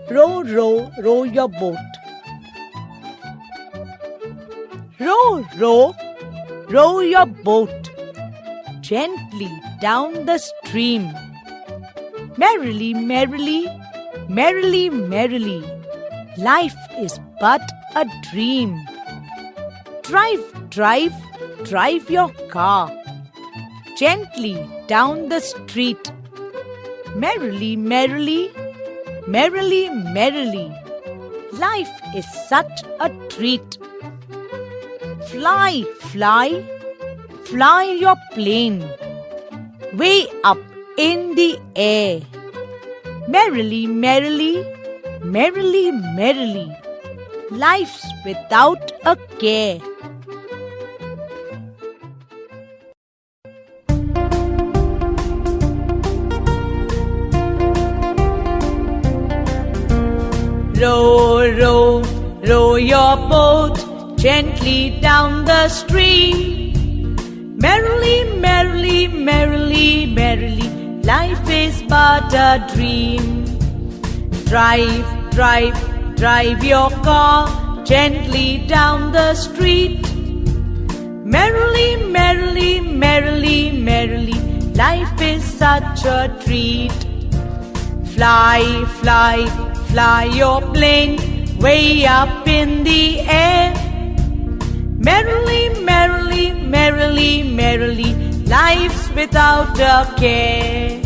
Row, row, row your boat. Row, row, row your boat gently down the stream. Merrily, merrily, merrily, merrily, life is but a dream. Drive, drive, drive your car gently down the street. Merrily, merrily, merrily, merrily, life is such a treat. Fly, fly, fly your plane way up in the air. Merrily, merrily, merrily, merrily, life's without a care. Row, row, row your boat gently down the stream. Merrily, merrily, merrily, merrily, life is but a dream. Drive, drive, drive your car gently down the street. Merrily, merrily, merrily, merrily, life is such a treat. Fly, fly, fly your plane way up in the air. Merrily, merrily, merrily, merrily, life's without a care.